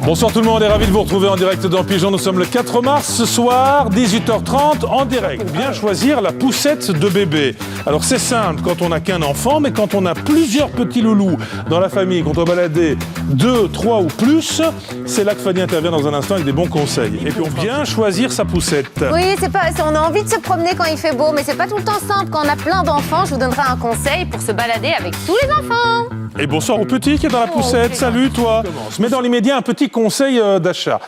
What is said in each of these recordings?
Bonsoir tout le monde, on est ravis de vous retrouver en direct dans Pigeon. Nous sommes le 4 mars, ce soir, 18h30, en direct. Bien choisir la poussette de bébé. Alors c'est simple quand on n'a qu'un enfant, mais quand on a plusieurs petits loulous dans la famille, quand on va balader 2, 3 ou plus, c'est là que Fanny intervient dans un instant avec des bons conseils. Et puis on bien choisir sa poussette. Oui, on a envie de se promener quand il fait beau, mais c'est pas tout le temps simple. Quand on a plein d'enfants, je vous donnerai un conseil pour se balader avec tous les enfants. Et bonsoir au petit qui est dans la poussette. Salut toi. Mais dans l'immédiat, un petit conseil d'achat.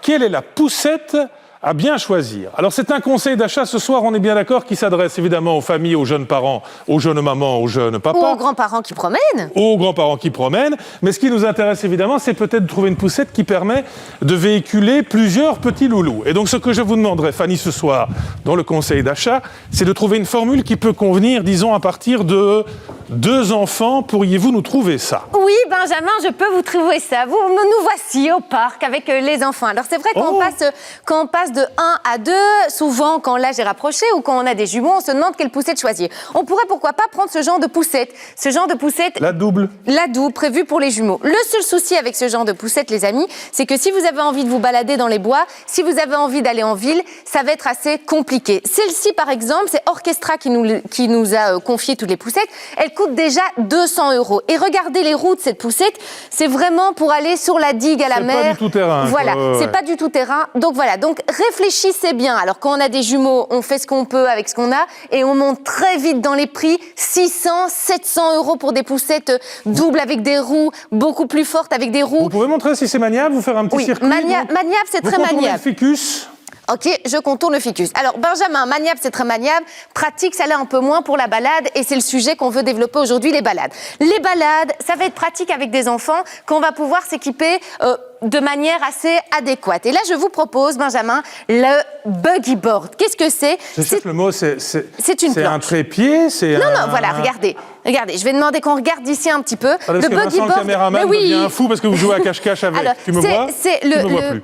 Quelle est la poussette à bien choisir? Alors c'est un conseil d'achat ce soir, on est bien d'accord, qui s'adresse évidemment aux familles, aux jeunes parents, aux jeunes mamans, aux jeunes papas. Ou aux grands-parents qui promènent. Aux grands-parents qui promènent. Mais ce qui nous intéresse évidemment, c'est peut-être de trouver une poussette qui permet de véhiculer plusieurs petits loulous. Et donc ce que je vous demanderai, Fanny, ce soir, dans le conseil d'achat, c'est de trouver une formule qui peut convenir, disons, à partir de 2 enfants. Pourriez-vous nous trouver ça? Oui, Benjamin, je peux vous trouver ça. Nous voici au parc avec les enfants. Alors c'est vrai quand on passe de 1 à 2, souvent quand l'âge est rapproché ou quand on a des jumeaux, on se demande quelle poussette choisir. On pourrait pourquoi pas prendre ce genre de poussette. Ce genre de poussette... La double. La double, prévue pour les jumeaux. Le seul souci avec ce genre de poussette, les amis, c'est que si vous avez envie de vous balader dans les bois, si vous avez envie d'aller en ville, ça va être assez compliqué. Celle-ci, par exemple, c'est Orchestra qui nous a confié toutes les poussettes. Elle coûte déjà 200 €. Et regardez les roues de cette poussette, c'est vraiment pour aller sur la digue à la mer. C'est pas du tout terrain. Voilà, c'est pas du tout terrain. Donc voilà, donc réfléchissez bien. Alors quand on a des jumeaux, on fait ce qu'on peut avec ce qu'on a et on monte très vite dans les prix. 600, 700 € pour des poussettes doubles avec des roues beaucoup plus fortes, avec des roues. Vous pouvez montrer si c'est maniable, vous faire un petit circuit? Maniable, c'est très maniable. Le ficus. Ok, je contourne le ficus. Alors, Benjamin, maniable, c'est très maniable. Pratique, ça l'est un peu moins pour la balade. Et c'est le sujet qu'on veut développer aujourd'hui, les balades. Les balades, ça va être pratique avec des enfants qu'on va pouvoir s'équiper de manière assez adéquate. Et là, je vous propose, Benjamin, le buggy board. Qu'est-ce que c'est? Je sais que le mot, c'est une planche. Un trépied, Non, voilà, regardez. Regardez, je vais demander qu'on regarde d'ici un petit peu. Le buggy board. Le caméraman devient fou parce que vous jouez à cache-cache avec. Alors, tu me vois?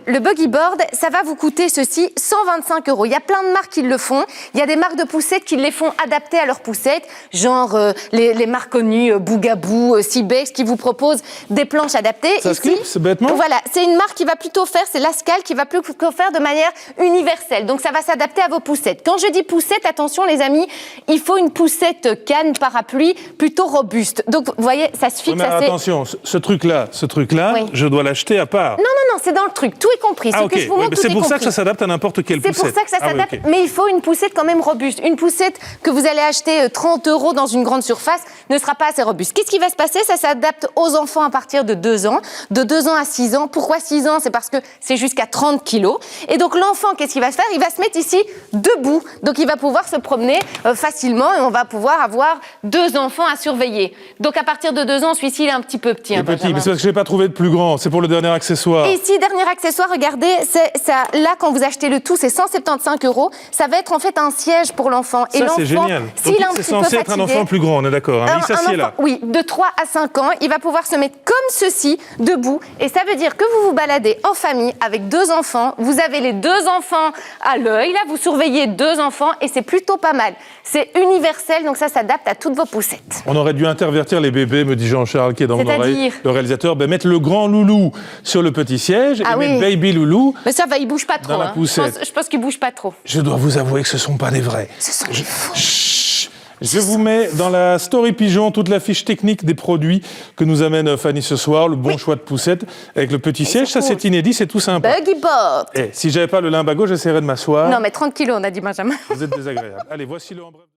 Le buggy board, ça va vous coûter ceci, 125 €. Il y a plein de marques qui le font. Il y a des marques de poussettes qui les font adapter à leurs poussettes, genre les marques connues, Bougaboo, Cibex, qui vous proposent des planches adaptées. Ça se clipse bêtement? Voilà, c'est une marque qui va plutôt faire, c'est Lascal, qui va plutôt faire de manière universelle. Donc ça va s'adapter à vos poussettes. Quand je dis poussette, attention les amis, il faut une poussette canne parapluie plutôt robuste. Donc vous voyez, ça se fixe assez... Attention, ce truc-là, oui, je dois l'acheter à part. Non, c'est dans le truc, tout est compris. Que je vous montre, c'est pour ça que ça s'adapte à n'importe quelle poussette. C'est pour ça que ça s'adapte, mais il faut une poussette quand même robuste. Une poussette que vous allez acheter 30 € dans une grande surface ne sera pas assez robuste. Qu'est-ce qui va se passer? Ça s'adapte aux enfants à partir de 2 ans, de 2 ans à 6 ans. Pourquoi 6 ans? C'est parce que c'est jusqu'à 30 kilos. Et donc l'enfant, qu'est-ce qu'il va faire? Il va se mettre ici debout. Donc il va pouvoir se promener facilement et on va pouvoir avoir 2 enfants à surveiller. Donc à partir de 2 ans, celui-ci il est un petit peu petit. Petit, mais c'est parce que je n'ai pas trouvé de plus grand. C'est pour le dernier accessoire. Et ici, dernier accessoire, regardez, ça, là quand vous achetez le tout, c'est 175 €. Ça va être en fait un siège pour l'enfant. Ça c'est génial. C'est censé être un enfant plus grand, on est d'accord. Hein, il s'assied là. Oui, de 3 à 5 ans, il va pouvoir se mettre comme ceci, debout. Et ça veut dire que vous vous baladez en famille avec 2 enfants. Vous avez les 2 enfants à l'œil, là, vous surveillez 2 enfants et c'est plutôt pas mal. C'est universel, donc ça s'adapte à toutes vos poussettes. On aurait dû intervertir les bébés, me dit Jean-Charles qui est dans mon oreille. Le réalisateur, mettre le grand loulou sur le petit siège et mettre baby loulou. Mais ça va, il bouge pas trop. Dans la poussette. Je pense qu'il bouge pas trop. Je dois vous avouer que ce sont pas des vrais. Ce sont des faux. Je vous mets dans la story Pigeon toute la fiche technique des produits que nous amène Fanny ce soir, le bon choix de poussette avec le petit siège. Ça, c'est inédit, c'est tout sympa. Buggy board. Si j'avais pas le limbago, j'essaierais de m'asseoir. Non, mais 30 kilos, on a dit Benjamin. Vous êtes désagréable. Allez, voici le...